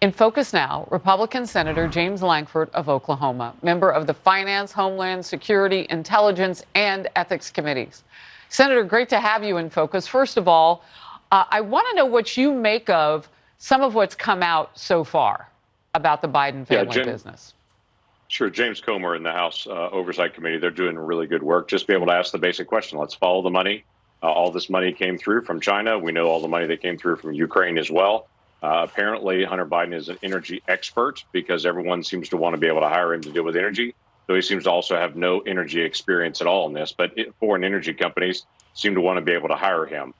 In focus now, Republican Senator James Lankford of Oklahoma, member of the Finance, Homeland Security, Intelligence, and Ethics Committees. Senator, great to have you in focus. First of all, I want to know what you make of some of what's come out so far about the Biden family business. Sure. James Comer in the House Oversight Committee, they're doing really good work. Just be able to ask the basic question. Let's follow the money. All this money came through from China. We know all the money that came through from Ukraine as well. Apparently, Hunter Biden is an energy expert because everyone seems to want to be able to hire him to deal with energy, though he seems to also have no energy experience at all in this. But foreign energy companies seem to want to be able to hire him.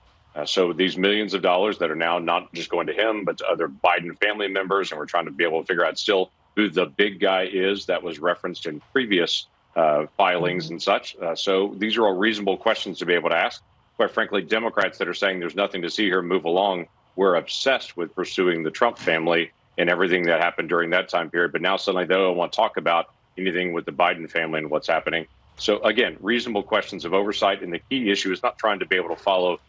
So these millions of dollars that are now not just going to him, but to other Biden family members, and we're trying to be able to figure out still who the big guy is that was referenced in previous filings and such. So these are all reasonable questions to be able to ask. Quite frankly, Democrats that are saying there's nothing to see here, move along. We're obsessed with pursuing the Trump family and everything that happened during that time period. But now suddenly they don't want to talk about anything with the Biden family and what's happening. So again, reasonable questions of oversight. And the key issue is not trying to be able to follow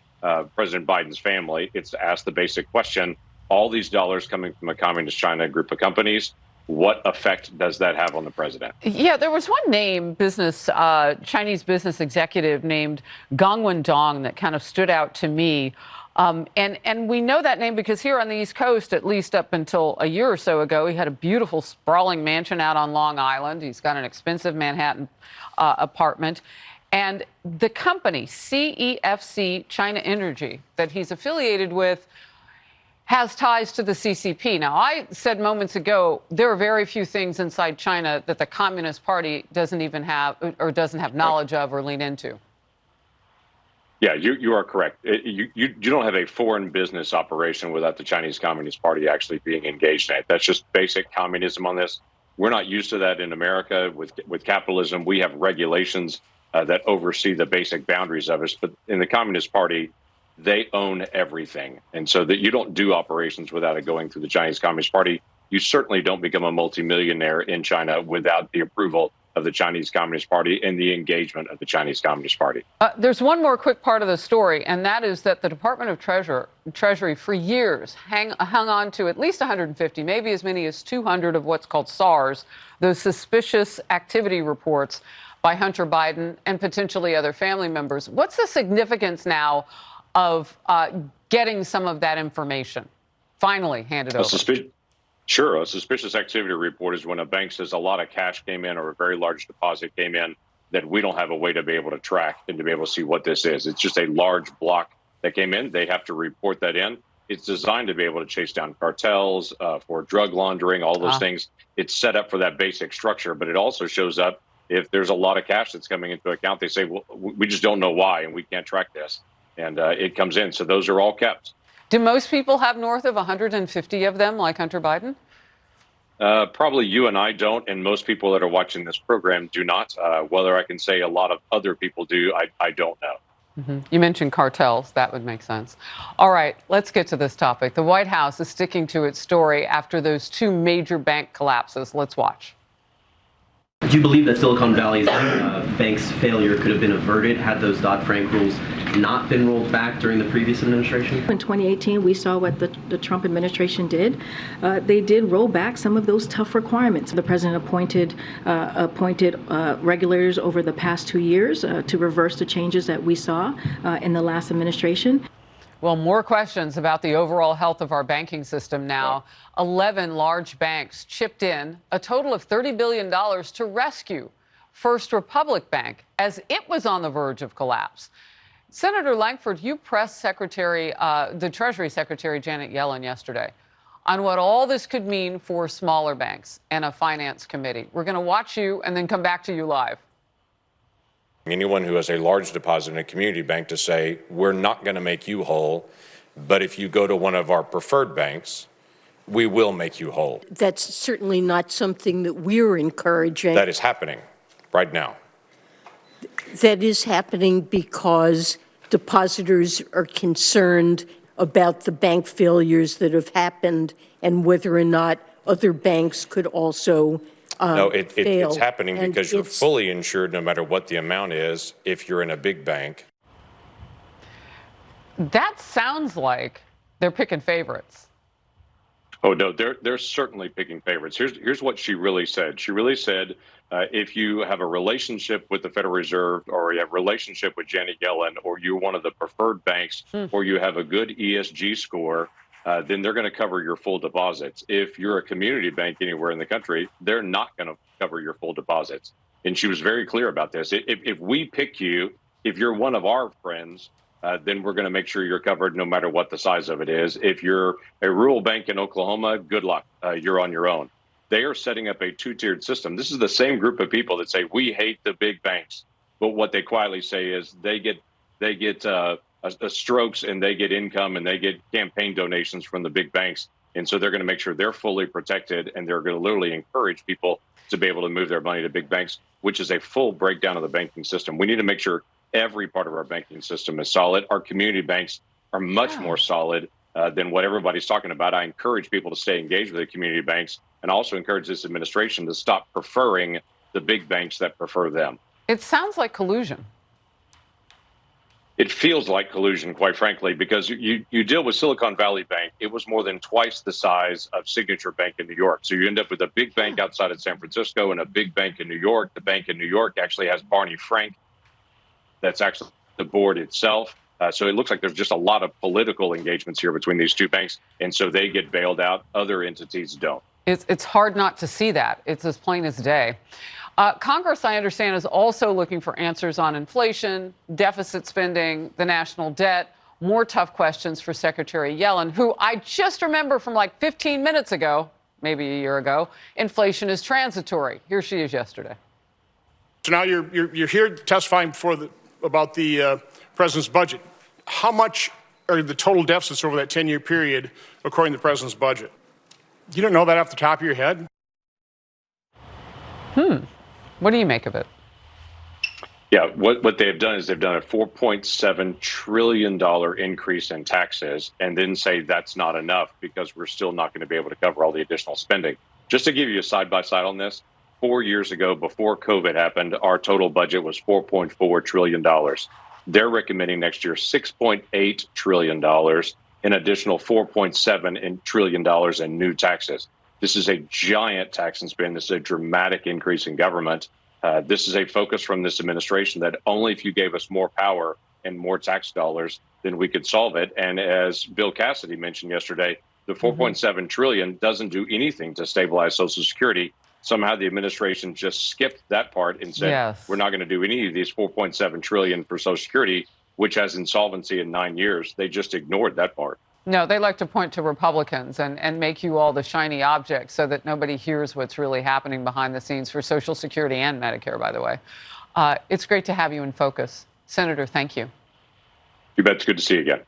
President Biden's family. It's to ask the basic question, all these dollars coming from a communist China group of companies, what effect does that have on the president? Yeah, there was one name, Chinese business executive named Gongwen Dong that kind of stood out to me. And we know that name because here on the East Coast, at least up until a year or so ago, he had a beautiful sprawling mansion out on Long Island. He's got an expensive Manhattan apartment. And the company, CEFC China Energy, that he's affiliated with, has ties to the CCP. Now, I said moments ago, there are very few things inside China that the Communist Party doesn't even have or doesn't have knowledge of or lean into. Yeah, you are correct. You don't have a foreign business operation without the Chinese Communist Party actually being engaged in it. That's just basic communism on this. We're not used to that in America. With capitalism, we have regulations that oversee the basic boundaries of us. But in the Communist Party, they own everything. And so that you don't do operations without it going through the Chinese Communist Party. You certainly don't become a multimillionaire in China without the approval of the Chinese Communist Party and the engagement of the Chinese Communist Party. There's one more quick part of the story, and that is that the Department of Treasury for years hung on to at least 150, maybe as many as 200 of what's called SARs, those suspicious activity reports by Hunter Biden and potentially other family members. What's the significance now of getting some of that information finally handed over? Sure. A suspicious activity report is when a bank says a lot of cash came in or a very large deposit came in that we don't have a way to be able to track and to be able to see what this is. It's just a large block that came in. They have to report that in. It's designed to be able to chase down cartels for drug laundering, all those things. It's set up for that basic structure, but it also shows up if there's a lot of cash that's coming into account. They say, well, we just don't know why and we can't track this. And it comes in. So those are all kept. Do most people have north of 150 of them, like Hunter Biden? Probably you and I don't, and most people that are watching this program do not. Whether I can say a lot of other people do, I don't know. You mentioned cartels. That would make sense. All right, let's get to this topic. The White House is sticking to its story after those two major bank collapses. Let's watch. Do you believe that Silicon Valley's bank's failure could have been averted had those Dodd-Frank rules not been rolled back during the previous administration? In 2018, we saw what the Trump administration did. They did roll back some of those tough requirements. The president appointed regulators over the past 2 years to reverse the changes that we saw in the last administration. Well, more questions about the overall health of our banking system now. 11 large banks chipped in a total of $30 billion to rescue First Republic Bank as it was on the verge of collapse. Senator Lankford, you pressed the Treasury Secretary Janet Yellen yesterday on what all this could mean for smaller banks and a finance committee. We're going to watch you and then come back to you live. Anyone who has a large deposit in a community bank to say, we're not going to make you whole, but if you go to one of our preferred banks, we will make you whole. That's certainly not something that we're encouraging. That is happening right now. That is happening because depositors are concerned about the bank failures that have happened and whether or not other banks could also No, it's happening because you're fully insured no matter what the amount is if you're in a big bank. That sounds like they're picking favorites. Oh no, they're certainly picking favorites. Here's what she really said. She really said, if you have a relationship with the Federal Reserve, or you have a relationship with Janet Yellen, or you're one of the preferred banks, or you have a good ESG score, then they're going to cover your full deposits. If you're a community bank anywhere in the country, they're not going to cover your full deposits. And she was very clear about this. If we pick you, if you're one of our friends, then we're going to make sure you're covered no matter what the size of it is. If you're a rural bank in Oklahoma, good luck. You're on your own. They are setting up a two-tiered system. This is the same group of people that say we hate the big banks, but what they quietly say is they get strokes, and they get income, and they get campaign donations from the big banks, and so they're going to make sure they're fully protected, and they're going to literally encourage people to be able to move their money to big banks, which is a full breakdown of the banking system. We need to make sure every part of our banking system is solid. Our community banks are much more solid than what everybody's talking about. I encourage people to stay engaged with the community banks, and also encourage this administration to stop preferring the big banks that prefer them. It sounds like collusion. It feels like collusion, quite frankly, because you deal with Silicon Valley Bank. It was more than twice the size of Signature Bank in New York. So you end up with a big bank outside of San Francisco and a big bank in New York. The bank in New York actually has Barney Frank. That's actually the board itself. So it looks like there's just a lot of political engagements here between these two banks. And so they get bailed out. Other entities don't. It's hard not to see that. It's as plain as day. Congress, I understand, is also looking for answers on inflation, deficit spending, the national debt, more tough questions for Secretary Yellen, who I just remember from like 15 minutes ago, maybe a year ago, inflation is transitory. Here she is yesterday. So now you're here testifying about the president's budget. How much are the total deficits over that 10-year period, according to the president's budget? You don't know that off the top of your head? What do you make of it? Yeah, what they've done is they've done a $4.7 trillion increase in taxes, and then say that's not enough because we're still not going to be able to cover all the additional spending. Just to give you a side-by-side on this, 4 years ago, before COVID happened, our total budget was $4.4 trillion. They're recommending next year $6.8 trillion, an additional $4.7 trillion in new taxes. This is a giant tax and spend. This is a dramatic increase in government. This is a focus from this administration that only if you gave us more power and more tax dollars, then we could solve it. And as Bill Cassidy mentioned yesterday, the $4.7 trillion doesn't do anything to stabilize Social Security. Somehow the administration just skipped that part and said, we're not going to do any of these $4.7 trillion for Social Security, which has insolvency in 9 years. They just ignored that part. No, they like to point to Republicans and make you all the shiny objects so that nobody hears what's really happening behind the scenes for Social Security and Medicare, by the way. It's great to have you in focus. Senator, thank you. You bet. It's good to see you again.